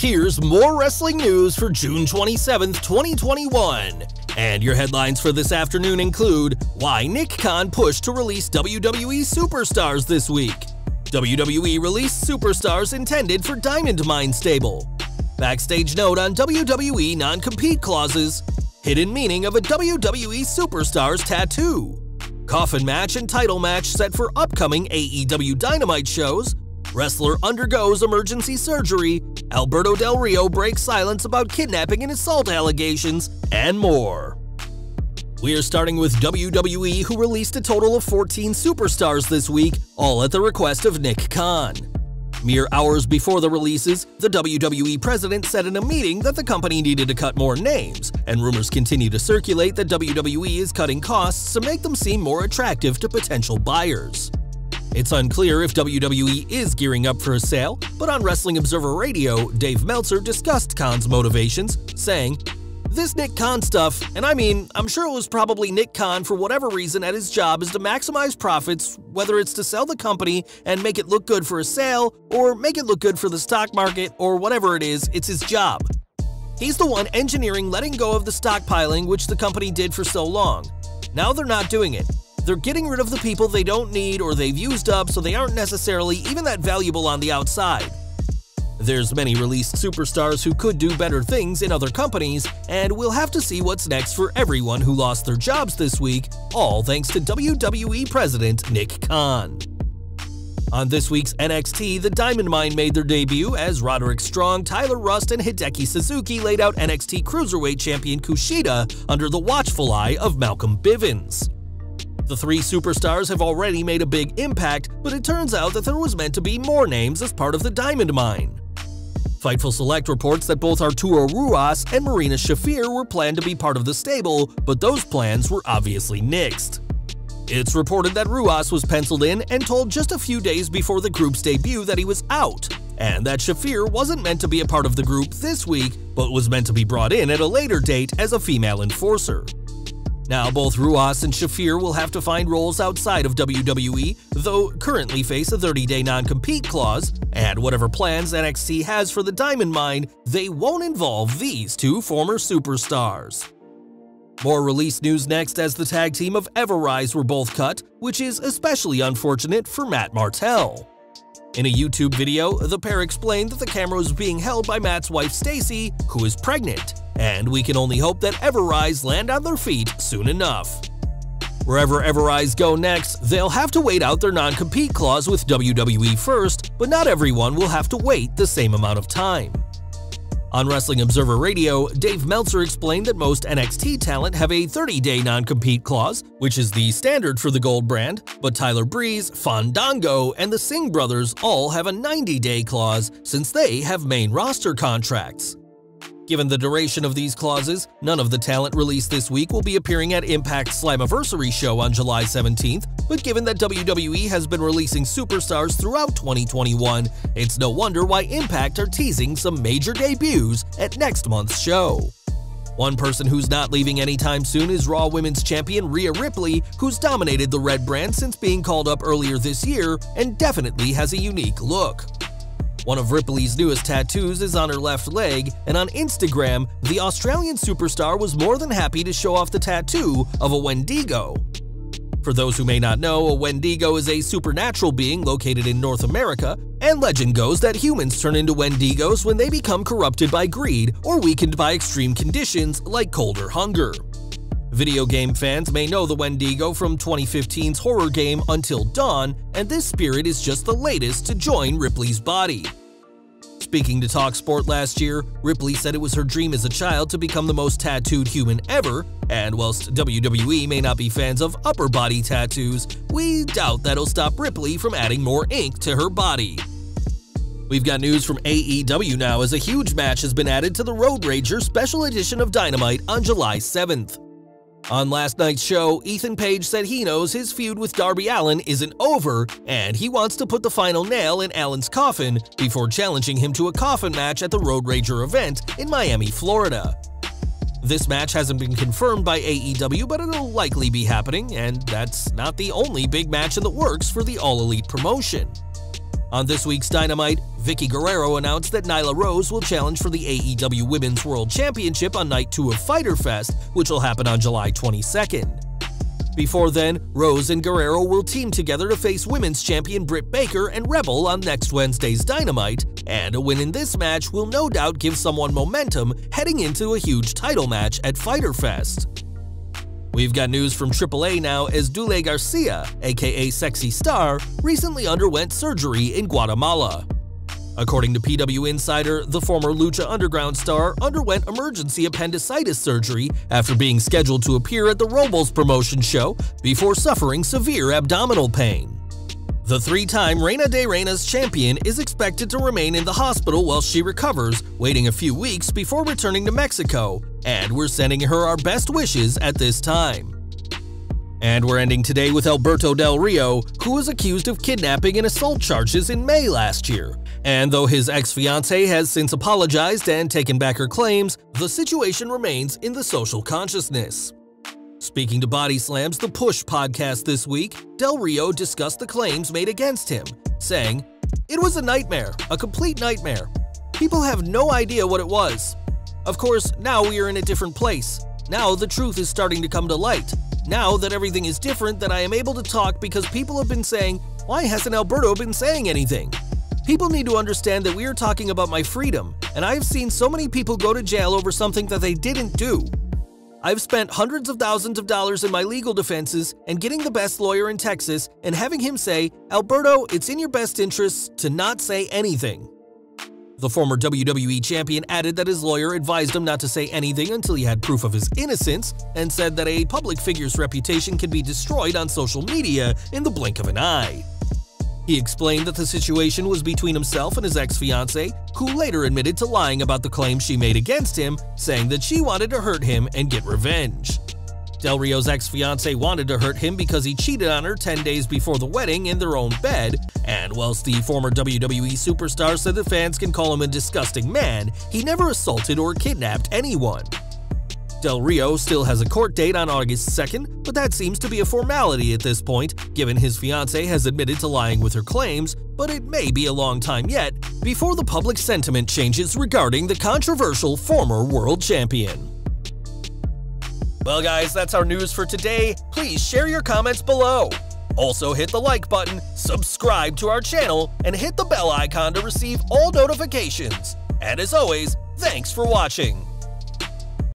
Here's more wrestling news for June 27, 2021. And your headlines for this afternoon include why Nick Khan pushed to release WWE Superstars this week. WWE released Superstars intended for Diamond Mine stable. Backstage note on WWE non-compete clauses. Hidden meaning of a WWE Superstars tattoo. Coffin match and title match set for upcoming AEW Dynamite shows. Wrestler undergoes emergency surgery. Alberto Del Rio breaks silence about kidnapping and assault allegations, and more. We're starting with WWE, who released a total of 14 superstars this week, all at the request of Nick Khan. Mere hours before the releases, the WWE president said in a meeting that the company needed to cut more names, and rumors continue to circulate that WWE is cutting costs to make them seem more attractive to potential buyers. It's unclear if WWE is gearing up for a sale, but on Wrestling Observer Radio, Dave Meltzer discussed Khan's motivations, saying, "This Nick Khan stuff, and I'm sure it was probably Nick Khan for whatever reason at his job is to maximize profits, whether it's to sell the company and make it look good for a sale, or make it look good for the stock market, or whatever it is, it's his job. He's the one engineering letting go of the stockpiling which the company did for so long. Now they're not doing it. They're getting rid of the people they don't need or they've used up, so they aren't necessarily even that valuable on the outside. There's many released superstars who could do better things in other companies, and we'll have to see what's next for everyone who lost their jobs this week, all thanks to WWE President Nick Khan." On this week's NXT, the Diamond Mine made their debut as Roderick Strong, Tyler Rust, and Hideki Suzuki laid out NXT Cruiserweight Champion Kushida under the watchful eye of Malcolm Bivens. The three superstars have already made a big impact, but it turns out that there was meant to be more names as part of the Diamond Mine. Fightful Select reports that both Arturo Ruas and Marina Shafir were planned to be part of the stable, but those plans were obviously nixed. It's reported that Ruas was penciled in and told just a few days before the group's debut that he was out, and that Shafir wasn't meant to be a part of the group this week, but was meant to be brought in at a later date as a female enforcer. Now, both Ruas and Shafir will have to find roles outside of WWE, though currently face a 30-day non-compete clause, and whatever plans NXT has for the Diamond Mine, they won't involve these two former superstars. More release news next, as the tag team of Everrise were both cut, which is especially unfortunate for Matt Martell. In a YouTube video, the pair explained that the camera was being held by Matt's wife Stacy, who is pregnant, and we can only hope that Everrise land on their feet soon enough. Wherever Everrise go next, they'll have to wait out their non-compete clause with WWE first, but not everyone will have to wait the same amount of time. On Wrestling Observer Radio, Dave Meltzer explained that most NXT talent have a 30-day non-compete clause, which is the standard for the Gold brand, but Tyler Breeze, Fandango, and the Singh brothers all have a 90-day clause since they have main roster contracts. Given the duration of these clauses, none of the talent released this week will be appearing at Impact's Slammiversary show on July 17th, but given that WWE has been releasing superstars throughout 2021, it's no wonder why Impact are teasing some major debuts at next month's show. One person who's not leaving anytime soon is Raw Women's Champion Rhea Ripley, who's dominated the Red brand since being called up earlier this year and definitely has a unique look. One of Ripley's newest tattoos is on her left leg, and on Instagram, the Australian superstar was more than happy to show off the tattoo of a Wendigo. For those who may not know, a Wendigo is a supernatural being located in North America, and legend goes that humans turn into Wendigos when they become corrupted by greed or weakened by extreme conditions like cold or hunger. Video game fans may know the Wendigo from 2015's horror game Until Dawn, and this spirit is just the latest to join Ripley's body. Speaking to TalkSport last year, Ripley said it was her dream as a child to become the most tattooed human ever, and whilst WWE may not be fans of upper body tattoos, we doubt that'll stop Ripley from adding more ink to her body. We've got news from AEW now, as a huge match has been added to the Road Rager Special Edition of Dynamite on July 7th. On last night's show, Ethan Page said he knows his feud with Darby Allin isn't over, and he wants to put the final nail in Allin's coffin before challenging him to a coffin match at the Road Rager event in Miami, Florida. This match hasn't been confirmed by AEW, but it'll likely be happening, and that's not the only big match in the works for the All Elite promotion. On this week's Dynamite, Vicky Guerrero announced that Nyla Rose will challenge for the AEW Women's World Championship on Night 2 of Fyter Fest, which will happen on July 22nd. Before then, Rose and Guerrero will team together to face Women's Champion Britt Baker and Rebel on next Wednesday's Dynamite, and a win in this match will no doubt give someone momentum heading into a huge title match at Fyter Fest. We've got news from AAA now as Dule Garcia, aka Sexy Star, recently underwent surgery in Guatemala. According to PW Insider, the former Lucha Underground star underwent emergency appendicitis surgery after being scheduled to appear at the Robles promotion show before suffering severe abdominal pain. The three-time Reina de Reinas champion is expected to remain in the hospital while she recovers, waiting a few weeks before returning to Mexico, and we're sending her our best wishes at this time. And we're ending today with Alberto Del Rio, who was accused of kidnapping and assault charges in May last year. And though his ex-fiancée has since apologized and taken back her claims, the situation remains in the social consciousness. Speaking to Body Slam's The Push podcast this week, Del Rio discussed the claims made against him, saying, "It was a nightmare, a complete nightmare. People have no idea what it was. Of course, now we are in a different place. Now the truth is starting to come to light. Now that everything is different, that I am able to talk because people have been saying, why hasn't Alberto been saying anything? People need to understand that we are talking about my freedom, and I have seen so many people go to jail over something that they didn't do. I've spent hundreds of thousands of dollars in my legal defenses and getting the best lawyer in Texas and having him say, Alberto, it's in your best interests to not say anything." The former WWE champion added that his lawyer advised him not to say anything until he had proof of his innocence and said that a public figure's reputation can be destroyed on social media in the blink of an eye. He explained that the situation was between himself and his ex-fiancée, who later admitted to lying about the claims she made against him, saying that she wanted to hurt him and get revenge. Del Rio's ex-fiancée wanted to hurt him because he cheated on her 10 days before the wedding in their own bed, and whilst the former WWE superstar said that fans can call him a disgusting man, he never assaulted or kidnapped anyone. Del Rio still has a court date on August 2nd, but that seems to be a formality at this point, given his fiancée has admitted to lying with her claims, but it may be a long time yet before the public sentiment changes regarding the controversial former world champion. Well guys, that's our news for today. Please share your comments below. Also hit the like button, subscribe to our channel, and hit the bell icon to receive all notifications. And as always, thanks for watching.